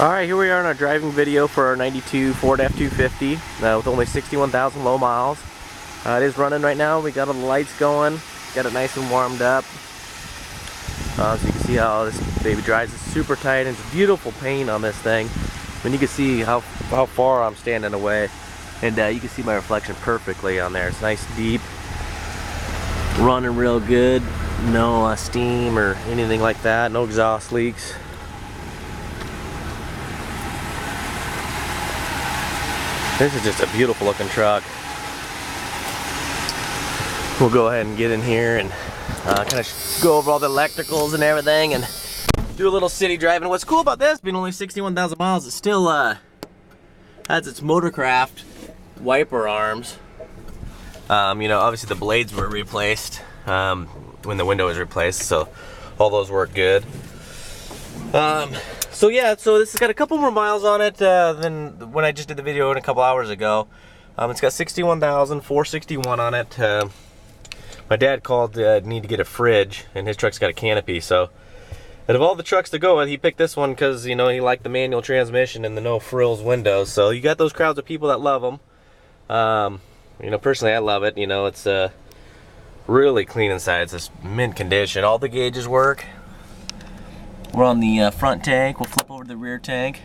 Alright, here we are in our driving video for our 92 Ford F-250 with only 61,000 low miles. It is running right now. We got all the lights going, got it nice and warmed up. So you can see how this baby drives. It's super tight and it's beautiful paint on this thing. I mean, you can see how far I'm standing away, and you can see my reflection perfectly on there. It's nice, deep, running real good. No steam or anything like that. No exhaust leaks. This is just a beautiful looking truck. We'll go ahead and get in here and kind of go over all the electricals and everything and do a little city driving. What's cool about this, being only 61,000 miles, it still has its Motorcraft wiper arms. You know, obviously the blades were replaced when the window was replaced, so all those work good. So yeah, so this has got a couple more miles on it than when I just did the video a couple hours ago. It's got 61,461 on it. My dad called need to get a fridge, and his truck's got a canopy. So out of all the trucks to go with, he picked this one because, you know, he liked the manual transmission and the no frills windows. So you got those crowds of people that love them. You know, personally, I love it. You know, it's really clean inside. It's just mint condition. All the gauges work. We're on the front tank. We'll flip over to the rear tank.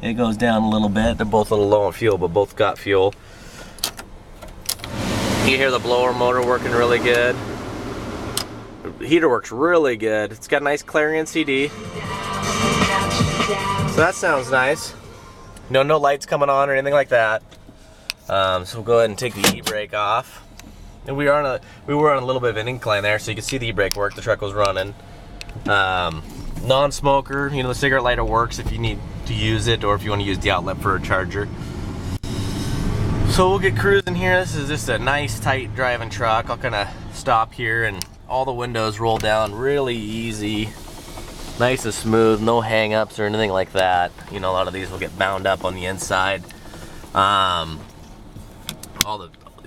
It goes down a little bit. They're both a little low on fuel, but both got fuel. You hear the blower motor working really good. The heater works really good. It's got a nice Clarion CD. So that sounds nice. No lights coming on or anything like that. So we'll go ahead and take the e-brake off. And we were on a little bit of an incline there, so you can see the e-brake work. The truck was running. Non-smoker, you know, the cigarette lighter works if you need to use it or if you want to use the outlet for a charger. So we'll get cruising here. This is just a nice tight driving truck. I'll kind of stop here and all the windows roll down really easy, nice and smooth, no hang-ups or anything like that. You know, a lot of these will get bound up on the inside. You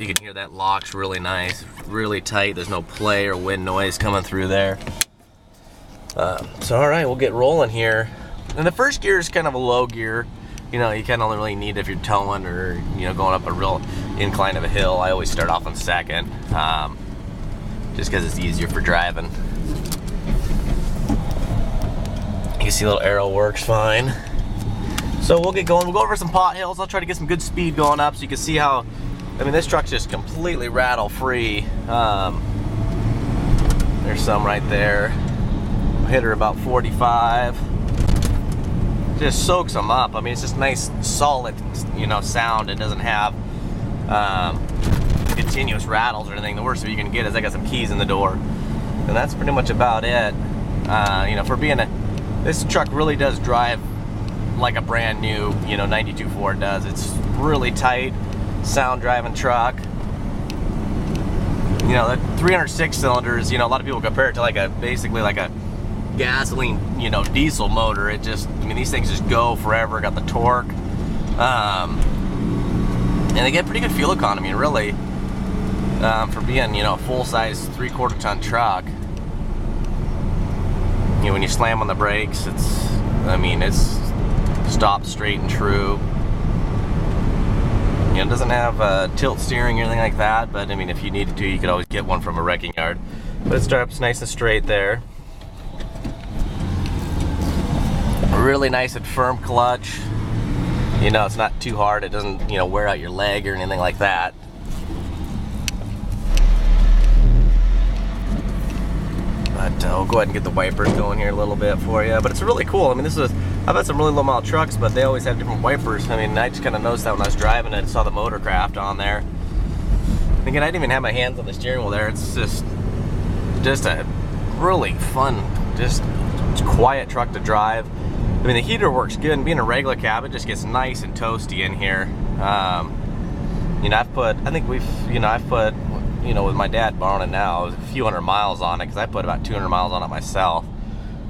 can hear that lock's really nice, really tight. There's no play or wind noise coming through there. So all right, we'll get rolling here. And the first gear is kind of a low gear. You know, you kind of only really need if you're towing or, you know, going up a real incline of a hill. I always start off on second, just because it's easier for driving. You can see a little arrow works fine. So we'll get going. We'll go over some pot hills. I'll try to get some good speed going up so you can see how, I mean, this truck's just completely rattle free. There's some right there. Hit her about 45. Just soaks them up. I mean, it's just nice, solid, you know, sound. It doesn't have continuous rattles or anything. The worst you can get is I got some keys in the door, and that's pretty much about it. You know, for being this truck really does drive like a brand new, you know, 92 Ford does. It's really tight, sound driving truck. You know, that 306 cylinders. You know, a lot of people compare it to like basically like a gasoline, you know, diesel motor. It just, I mean, these things just go forever. Got the torque, and they get pretty good fuel economy, really, for being, you know, a full-size 3/4 ton truck. You know, when you slam on the brakes, it's, I mean, it's stopped straight and true. You know, it doesn't have tilt steering or anything like that, but I mean, if you needed to, you could always get one from a wrecking yard. But it starts nice and straight there. Really nice and firm clutch. You know, it's not too hard. It doesn't, you know, wear out your leg or anything like that. But we'll go ahead and get the wipers going here a little bit for you. But it's really cool. I mean, I've had some really low mile trucks, but they always have different wipers. I mean, I just kind of noticed that when I was driving it, I saw the Motorcraft on there. And again, I didn't even have my hands on the steering wheel there. It's just a really fun, just quiet truck to drive. I mean, the heater works good, and being a regular cab, it just gets nice and toasty in here. You know, I've put, you know, with my dad borrowing it now, a few hundred miles on it, because I put about 200 miles on it myself.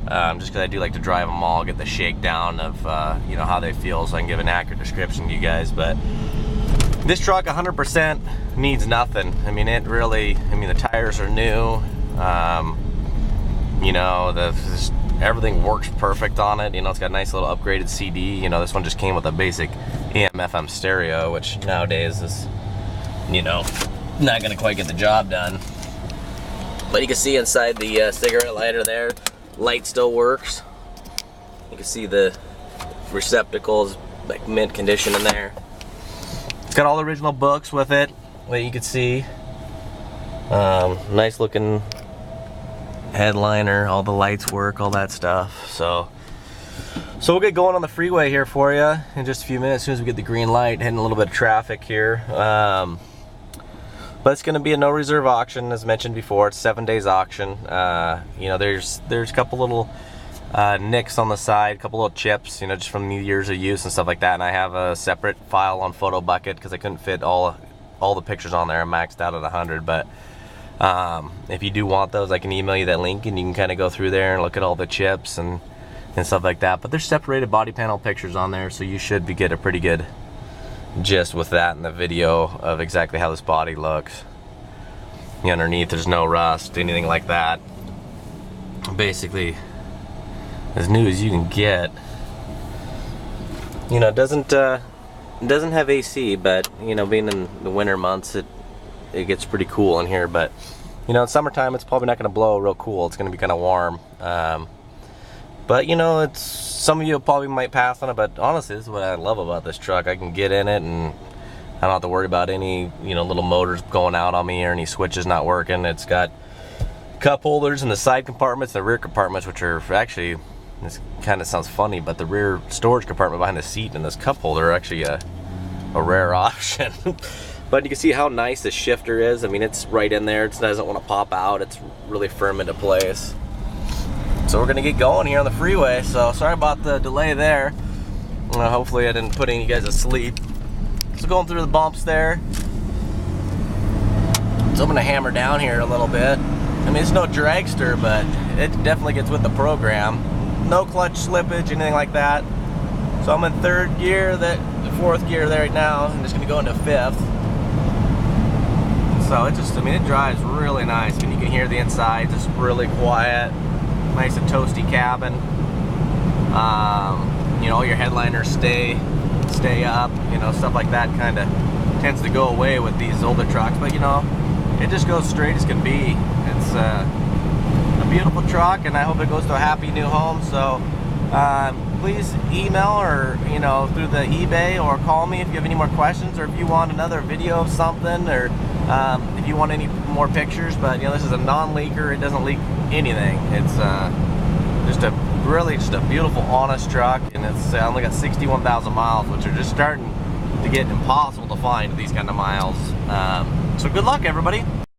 Just because I do like to drive them all, get the shakedown of, you know, how they feel, so I can give an accurate description to you guys. But this truck 100% needs nothing. I mean, it really, I mean, the tires are new. You know, the everything works perfect on it. You know, it's got a nice little upgraded CD. You know, this one just came with a basic AM/FM stereo, which nowadays is, you know, not gonna quite get the job done. But you can see inside the cigarette lighter there, light still works. You can see the receptacles, like mint condition in there. It's got all the original books with it, that you can see. Nice looking headliner, all the lights work, all that stuff. So we'll get going on the freeway here for you in just a few minutes. As soon as we get the green light, hitting a little bit of traffic here. But it's going to be a no reserve auction, as mentioned before. It's 7 days auction. You know, there's a couple little nicks on the side, a couple little chips, you know, just from the years of use and stuff like that. And I have a separate file on PhotoBucket because I couldn't fit all the pictures on there. I maxed out at 100. But if you do want those, I can email you that link, and you can kind of go through there and look at all the chips and stuff like that. But there's separated body panel pictures on there, so you should get a pretty good gist with that in the video of exactly how this body looks. Underneath there's no rust, anything like that. Basically as new as you can get. You know, it doesn't have AC, but you know, being in the winter months, it gets pretty cool in here. But you know, in summertime it's probably not going to blow real cool. It's going to be kind of warm. But you know, some of you probably might pass on it, but honestly, this is what I love about this truck. I can get in it and I don't have to worry about any, you know, little motors going out on me or any switches not working. It's got cup holders in the side compartments, the rear compartments, which are actually, this kind of sounds funny, but the rear storage compartment behind the seat and this cup holder are actually a rare option. But you can see how nice the shifter is. I mean, it's right in there. It doesn't want to pop out. It's really firm into place. So we're gonna get going here on the freeway. So sorry about the delay there. Hopefully I didn't put any of you guys asleep. So going through the bumps there. So I'm gonna hammer down here a little bit. I mean, it's no dragster, but it definitely gets with the program. No clutch slippage, anything like that. So I'm in third gear, the fourth gear there right now. I'm just gonna go into fifth. So it just, I mean, it drives really nice. I mean, you can hear the inside, just really quiet. Nice and toasty cabin. You know, all your headliners stay up. You know, stuff like that kind of tends to go away with these older trucks. But you know, it just goes straight as can be. It's a beautiful truck, and I hope it goes to a happy new home. So please email or, you know, through the eBay, or call me if you have any more questions, or if you want another video of something, or if you want any more pictures. But you know, this is a non-leaker. It doesn't leak anything. It's just a beautiful, honest truck, and it's only got 61,000 miles, which are just starting to get impossible to find these kind of miles. So good luck, everybody.